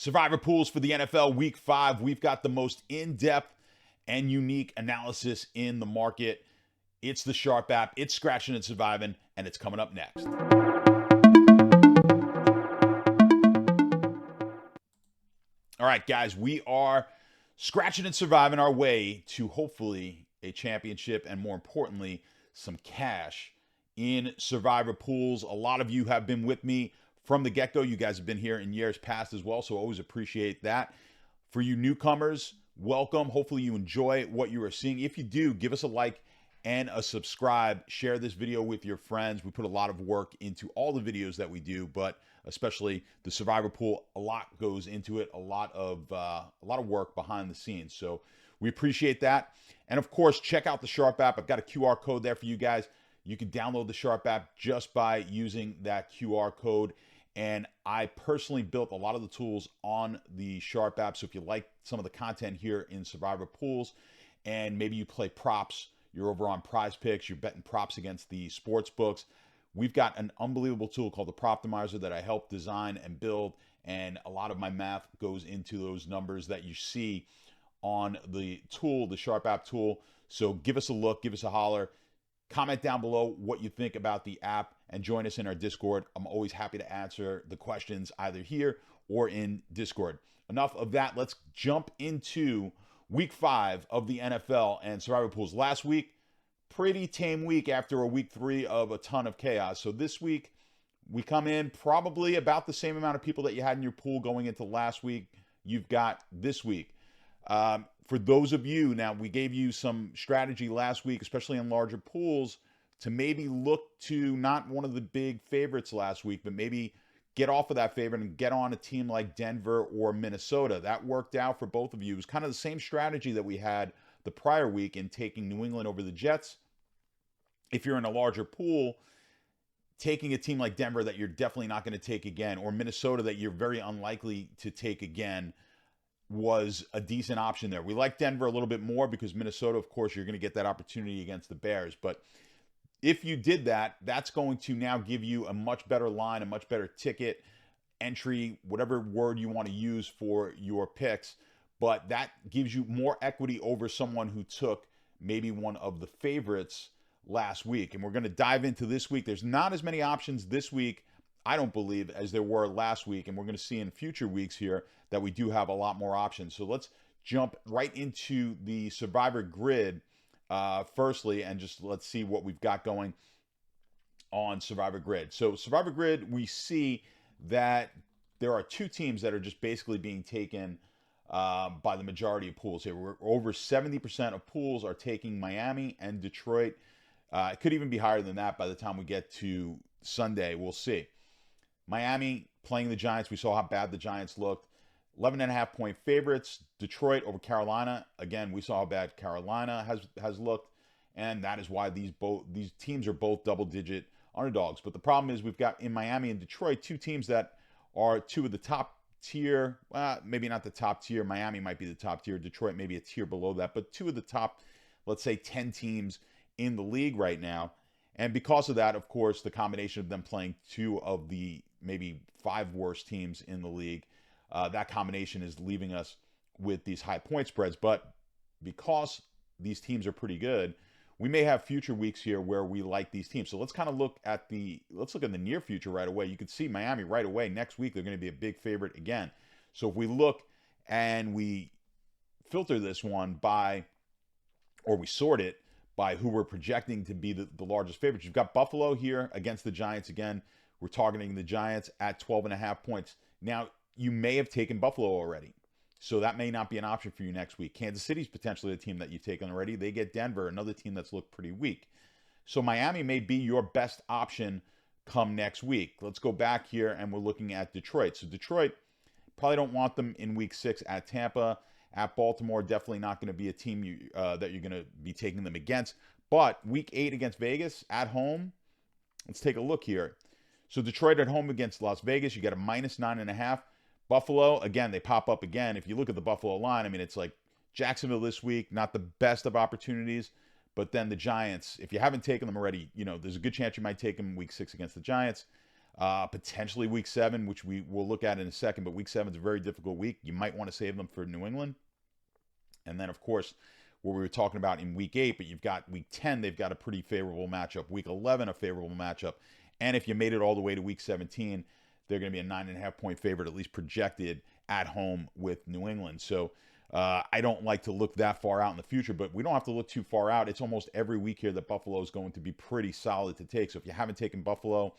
Survivor pools for the NFL Week 5. We've got the most in-depth and unique analysis in the market. It's the Sharp app. It's Scratching and Surviving, and it's coming up next. All right, guys, we are scratching and surviving our way to hopefully a championship and, more importantly, some cash in Survivor pools. A lot of you have been with me from the get-go. You guys have been here in years past as well, so always appreciate that. For you newcomers, welcome. Hopefully you enjoy what you are seeing. If you do, give us a like and a subscribe. Share this video with your friends. We put a lot of work into all the videos that we do, but especially the Survivor pool. A lot goes into it. A lot of work behind the scenes. So we appreciate that. And of course, check out the Sharp app. I've got a QR code there for you guys. You can download the Sharp app just by using that QR code. And I personally built a lot of the tools on the Sharp app. So if you like some of the content here in Survivor pools, and maybe you play props, you're over on Prize Picks, you're betting props against the sports books, we've got an unbelievable tool called the Proptimizer that I helped design and build. And a lot of my math goes into those numbers that you see on the tool, the Sharp app tool. So give us a look, give us a holler. Comment down below what you think about the app and join us in our Discord. I'm always happy to answer the questions either here or in Discord. Enough of that. Let's jump into week 5 of the NFL and Survivor pools. Last week, pretty tame week after a week 3 of a ton of chaos. So this week, we come in probably about the same amount of people that you had in your pool going into last week. You've got this week. For those of you, now we gave you some strategy last week, especially in larger pools, to maybe look to not one of the big favorites last week, but maybe get off of that favorite and get on a team like Denver or Minnesota. That worked out for both of you. It was kind of the same strategy that we had the prior week in taking New England over the Jets. If you're in a larger pool, taking a team like Denver that you're definitely not going to take again, or Minnesota that you're very unlikely to take again, was a decent option there. We like Denver a little bit more because Minnesota, of course, you're going to get that opportunity against the Bears. But if you did that, that's going to now give you a much better line, a much better ticket, entry, whatever word you want to use for your picks. But that gives you more equity over someone who took maybe one of the favorites last week. And we're going to dive into this week. There's not as many options this week, I don't believe, as there were last week. And we're going to see in future weeks here that we do have a lot more options. So let's jump right into the Survivor grid firstly, and just let's see what we've got going on Survivor grid. So Survivor grid, we see that there are 2 teams that are just basically being taken by the majority of pools here. We're over 70% of pools are taking Miami and Detroit. It could even be higher than that by the time we get to Sunday. We'll see. Miami playing the Giants. We saw how bad the Giants looked. 11.5 point favorites. Detroit over Carolina. Again, we saw how bad Carolina has looked, and that is why these teams are both double-digit underdogs. But the problem is we've got in Miami and Detroit 2 teams that are 2 of the top tier. Maybe not the top tier. Miami might be the top tier. Detroit maybe a tier below that, but 2 of the top, let's say, 10 teams in the league right now. And because of that, of course, the combination of them playing 2 of the maybe 5 worst teams in the league, that combination is leaving us with these high point spreads. But because these teams are pretty good, we may have future weeks here where we like these teams. So let's kind of look at the near future right away. You can see Miami right away. Next week, they're going to be a big favorite again. So if we look and we filter this one by, or we sort it by who we're projecting to be the largest favorites, you've got Buffalo here against the Giants again. We're targeting the Giants at 12.5 points. Now, you may have taken Buffalo already, so that may not be an option for you next week. Kansas City's potentially a team that you've taken already. They get Denver, another team that's looked pretty weak. So Miami may be your best option come next week. Let's go back here, and we're looking at Detroit. So Detroit, probably don't want them in week 6 at Tampa. At Baltimore, definitely not going to be a team that you're going to be taking them against. But week 8 against Vegas, at home, let's take a look here. So Detroit at home against Las Vegas, you get a -9.5. Buffalo, again, they pop up again. If you look at the Buffalo line, I mean, it's like Jacksonville this week, not the best of opportunities. But then the Giants, if you haven't taken them already, you know, there's a good chance you might take them in week 6 against the Giants. Potentially week 7, which we will look at in a second, but week 7 is a very difficult week. You might want to save them for New England. And then, of course, what we were talking about in week 8, but you've got week 10, they've got a pretty favorable matchup. Week 11, a favorable matchup. And if you made it all the way to week 17, they're going to be a 9.5-point favorite, at least projected, at home with New England. So I don't like to look that far out in the future, but we don't have to look too far out. It's almost every week here that Buffalo is going to be pretty solid to take. So if you haven't taken Buffalo,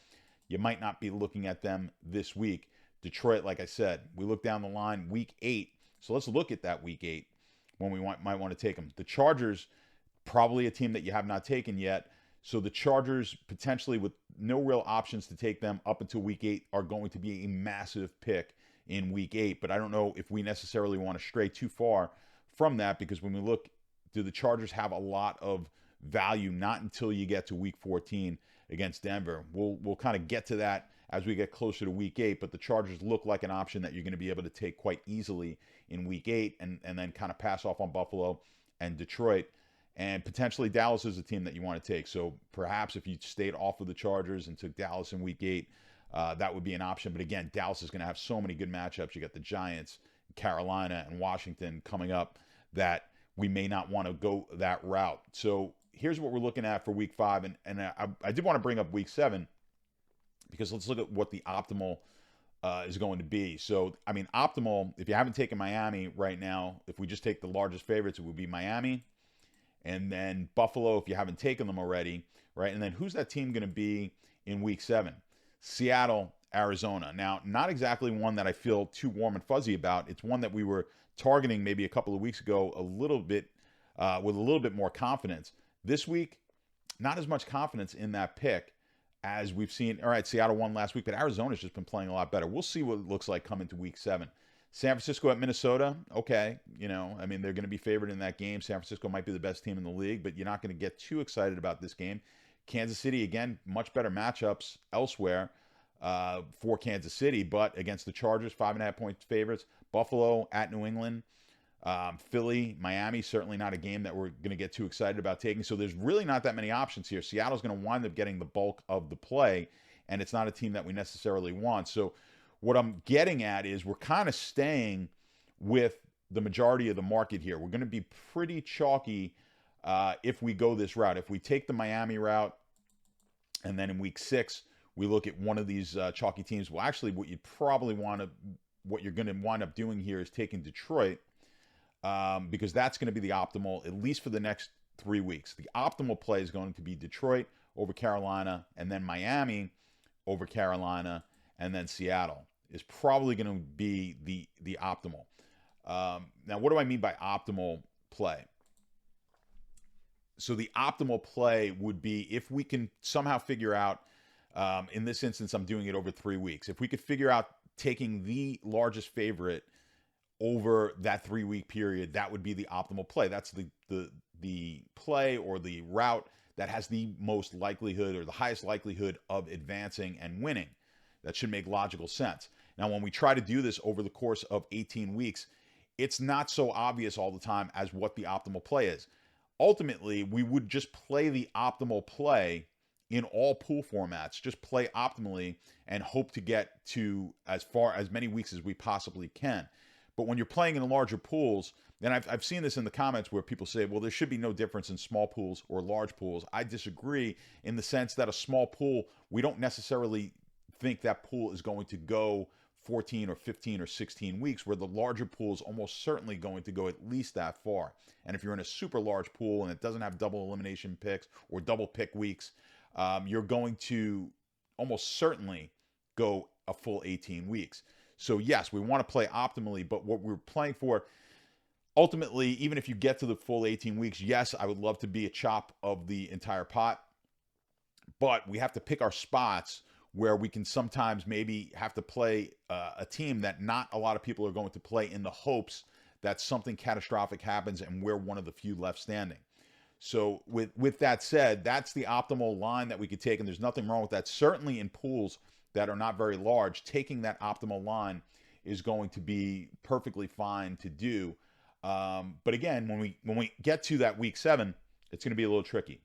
you might not be looking at them this week. Detroit, like I said, we look down the line, week 8. So let's look at that week 8 when we might want to take them. The Chargers, probably a team that you have not taken yet. So the Chargers, potentially with no real options to take them up until week 8, are going to be a massive pick in week 8. But I don't know if we necessarily want to stray too far from that, because when we look, do the Chargers have a lot of value? Not until you get to week 14 against Denver. We'll kind of get to that as we get closer to week 8, but the Chargers look like an option that you're going to be able to take quite easily in week 8, and then kind of pass off on Buffalo and Detroit. And potentially Dallas is a team that you want to take. So perhaps if you stayed off of the Chargers and took Dallas in week 8, that would be an option. But again, Dallas is going to have so many good matchups. You got the Giants, Carolina, and Washington coming up that we may not want to go that route. So here's what we're looking at for week 5. And I did want to bring up week 7, because let's look at what the optimal is going to be. So, I mean, optimal, if you haven't taken Miami right now, if we just take the largest favorites, it would be Miami. And then Buffalo, if you haven't taken them already, right? And then who's that team going to be in week 7? Seattle, Arizona. Now, not exactly one that I feel too warm and fuzzy about. It's one that we were targeting maybe a couple of weeks ago a little bit, with a little bit more confidence. This week, not as much confidence in that pick as we've seen. All right, Seattle won last week, but Arizona's just been playing a lot better. We'll see what it looks like coming to week 7. San Francisco at Minnesota, okay. I mean, they're going to be favored in that game. San Francisco might be the best team in the league, but you're not going to get too excited about this game. Kansas City, again, much better matchups elsewhere for Kansas City, but against the Chargers, 5.5-point favorites. Buffalo at New England. Philly, Miami, certainly not a game that we're going to get too excited about taking. So there's really not that many options here. Seattle's going to wind up getting the bulk of the play, and it's not a team that we necessarily want. So what I'm getting at is we're kind of staying with the majority of the market here. We're going to be pretty chalky if we go this route. If we take the Miami route, and then in week 6, we look at one of these chalky teams. Well, actually, what you're going to wind up doing here is taking Detroit, because that's going to be the optimal, at least for the next 3 weeks. The optimal play is going to be Detroit over Carolina, and then Miami over Carolina, and then Seattle is probably going to be the optimal. Now, what do I mean by optimal play? So the optimal play would be if we can somehow figure out, in this instance, I'm doing it over 3 weeks. If we could figure out taking the largest favorite over that 3-week period, that would be the optimal play. That's the play or the route that has the most likelihood or the highest likelihood of advancing and winning. That should make logical sense. Now, when we try to do this over the course of 18 weeks, it's not so obvious all the time as what the optimal play is. Ultimately, we would just play the optimal play in all pool formats, just play optimally and hope to get to as many weeks as we possibly can. But when you're playing in larger pools, and I've seen this in the comments where people say, well, there should be no difference in small pools or large pools. I disagree in the sense that a small pool, we don't necessarily think that pool is going to go 14 or 15 or 16 weeks, where the larger pool is almost certainly going to go at least that far. And if you're in a super large pool and it doesn't have double elimination picks or double pick weeks, you're going to almost certainly go a full 18 weeks. So yes, we want to play optimally, but what we're playing for, ultimately, even if you get to the full 18 weeks, yes, I would love to be a chop of the entire pot, but we have to pick our spots where we can sometimes maybe have to play a team that not a lot of people are going to play, in the hopes that something catastrophic happens and we're one of the few left standing. So with that said, that's the optimal line that we could take, and there's nothing wrong with that. Certainly in pools that are not very large, taking that optimal line is going to be perfectly fine to do. But again, when we get to that week 7, it's going to be a little tricky.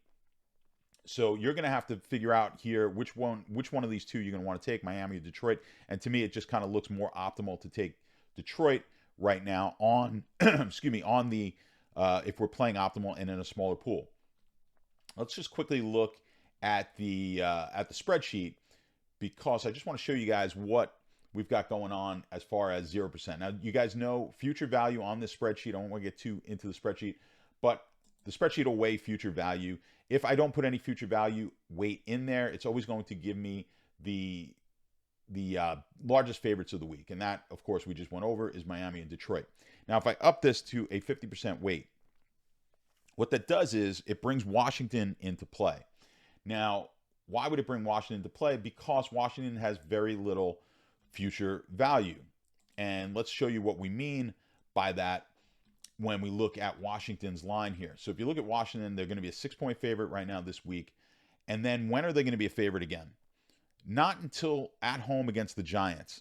So you're going to have to figure out here which one of these two you're going to want to take, Miami or Detroit. And to me, it just kind of looks more optimal to take Detroit right now on excuse me, on the if we're playing optimal and in a smaller pool. Let's just quickly look at the spreadsheet, because I just want to show you guys what we've got going on as far as 0%. Now, you guys know future value on this spreadsheet. I don't want to get too into the spreadsheet, but the spreadsheet will weigh future value. If I don't put any future value weight in there, it's always going to give me the largest favorites of the week. And that, of course, we just went over is Miami and Detroit. Now, if I up this to a 50% weight, what that does is it brings Washington into play. Now, why would it bring Washington into play? Because Washington has very little future value. And let's show you what we mean by that when we look at Washington's line here. So if you look at Washington, they're going to be a 6-point favorite right now this week. And then when are they going to be a favorite again? Not until at home against the Giants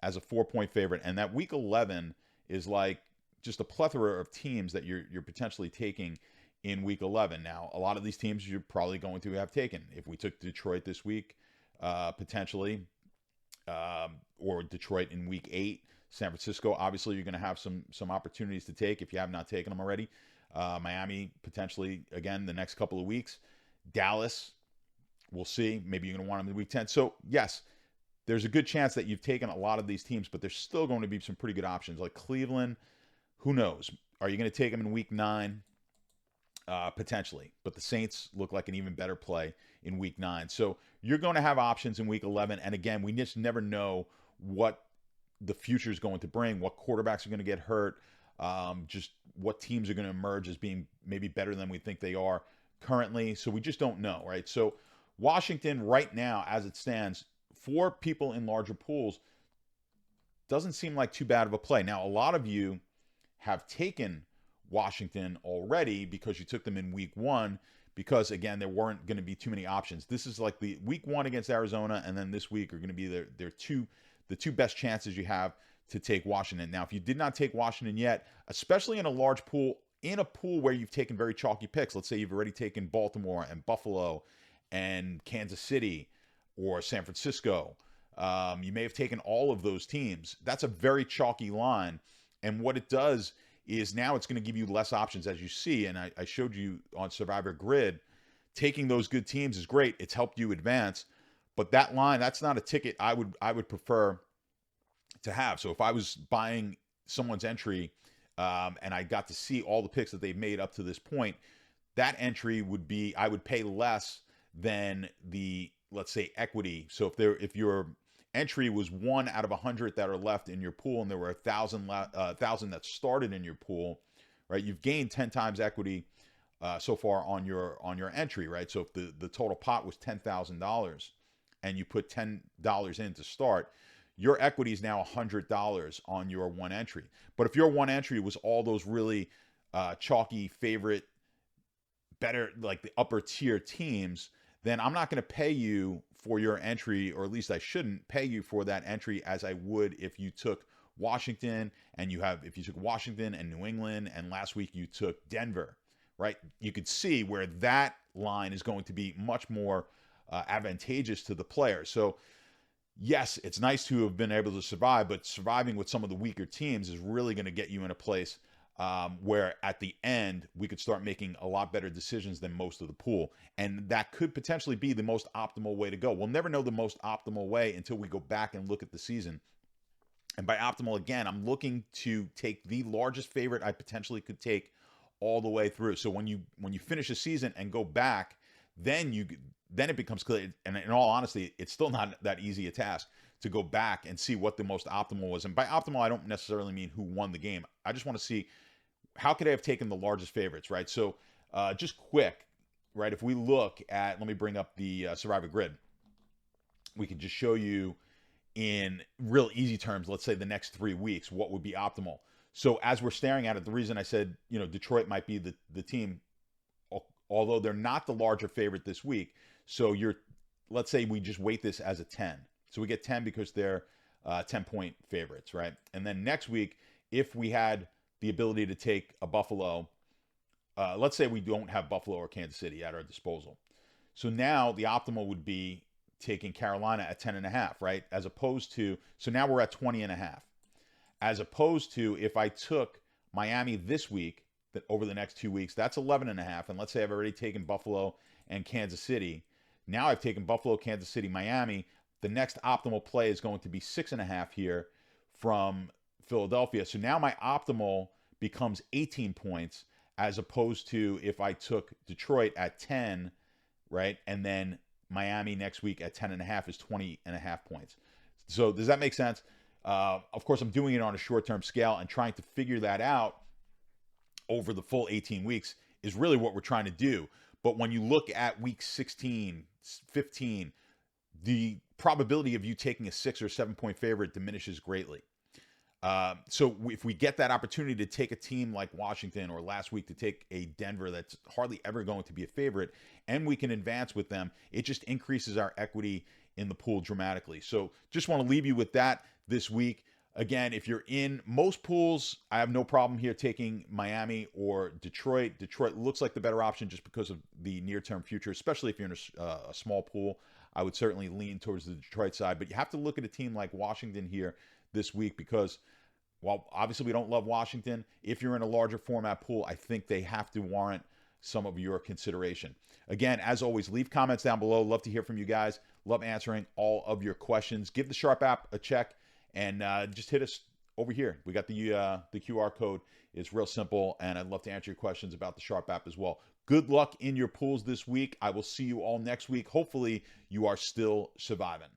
as a 4-point favorite. And that week 11 is like just a plethora of teams that you're potentially taking in week 11. Now, a lot of these teams you're probably going to have taken. If we took Detroit this week, potentially, or Detroit in week 8, San Francisco, obviously you're going to have some opportunities to take if you have not taken them already. Miami, potentially, again, the next couple of weeks. Dallas, we'll see. Maybe you're going to want them in week 10. So, yes, there's a good chance that you've taken a lot of these teams, but there's still going to be some pretty good options. Like Cleveland, who knows? Are you going to take them in week 9? Potentially. But the Saints look like an even better play in week 9. So you're going to have options in week 11. And again, we just never know what the future is going to bring, what quarterbacks are going to get hurt, just what teams are going to emerge as being maybe better than we think they are currently. So we just don't know, right? So Washington right now, as it stands, for people in larger pools, doesn't seem like too bad of a play. Now, a lot of you have taken Washington already because you took them in week 1, because again, there weren't going to be too many options. This is like the week 1 against Arizona, and then this week are going to be the two best chances you have to take Washington. Now, if you did not take Washington yet, especially in a large pool, in a pool where you've taken very chalky picks, let's say you've already taken Baltimore and Buffalo and Kansas City or San Francisco, you may have taken all of those teams. That's a very chalky line. And what it does is now it's going to give you less options, as you see. And I showed you on Survivor Grid, taking those good teams is great. It's helped you advance. But that line, that's not a ticket I would prefer to have. So if I was buying someone's entry and I got to see all the picks that they've made up to this point, that entry would be, I would pay less than the, let's say, equity. So if your entry was 1 out of 100 that are left in your pool, and there were 1,000 that started in your pool, right? You've gained 10 times equity so far on your entry, right? So if the total pot was $10,000 and you put $10 in to start, your equity is now $100 on your one entry. But if your one entry was all those really chalky favorite, better, like the upper tier teams, then I'm not going to pay you for your entry, or at least I shouldn't pay you for that entry as I would if you took Washington and if you took Washington and New England, and last week you took Denver, right? You could see where that line is going to be much more advantageous to the player. So yes, it's nice to have been able to survive, but surviving with some of the weaker teams is really going to get you in a place where at the end we could start making a lot better decisions than most of the pool. And that could potentially be the most optimal way to go. We'll never know the most optimal way until we go back and look at the season. And by optimal, again, I'm looking to take the largest favorite I potentially could take all the way through. So when you finish a season and go back, then it becomes clear. And in all honesty, it's still not that easy a task to go back and see what the most optimal was. And by optimal, I don't necessarily mean who won the game. I just want to see, how could I have taken the largest favorites, right? So just quick, right? If we look at, let me bring up the Survivor Grid. We can just show you in real easy terms, let's say the next 3 weeks, what would be optimal. So as we're staring at it, the reason I said, Detroit might be the team, although they're not the larger favorite this week. So let's say we just weight this as a 10. So we get 10 because they're 10-point favorites, right? And then next week, if we had the ability to take a Buffalo, let's say we don't have Buffalo or Kansas City at our disposal. So now the optimal would be taking Carolina at 10.5, right? As opposed to, so now we're at 20.5. As opposed to if I took Miami this week, that over the next 2 weeks, that's 11.5. And let's say I've already taken Buffalo and Kansas City. Now I've taken Buffalo, Kansas City, Miami. The next optimal play is going to be 6.5 here from Philadelphia. So now my optimal becomes 18 points as opposed to if I took Detroit at 10, right? And then Miami next week at 10.5 is 20.5 points. So does that make sense? Of course, I'm doing it on a short-term scale, and trying to figure that out over the full 18 weeks is really what we're trying to do. But when you look at week 16, 15, the probability of you taking a 6 or 7 point favorite diminishes greatly. So if we get that opportunity to take a team like Washington, or last week to take a Denver that's hardly ever going to be a favorite, and we can advance with them, it just increases our equity in the pool dramatically. So just want to leave you with that this week. Again, if you're in most pools, I have no problem here taking Miami or Detroit. Detroit looks like the better option just because of the near-term future, especially if you're in a small pool. I would certainly lean towards the Detroit side, but you have to look at a team like Washington here this week because, while obviously we don't love Washington, if you're in a larger format pool, I think they have to warrant some of your consideration. Again, as always, leave comments down below. Love to hear from you guys. Love answering all of your questions. Give the Sharp app a check, and just hit us over here. We got the QR code. It's real simple, and I'd love to answer your questions about the Sharp app as well. Good luck in your pools this week. I will see you all next week. Hopefully, you are still surviving.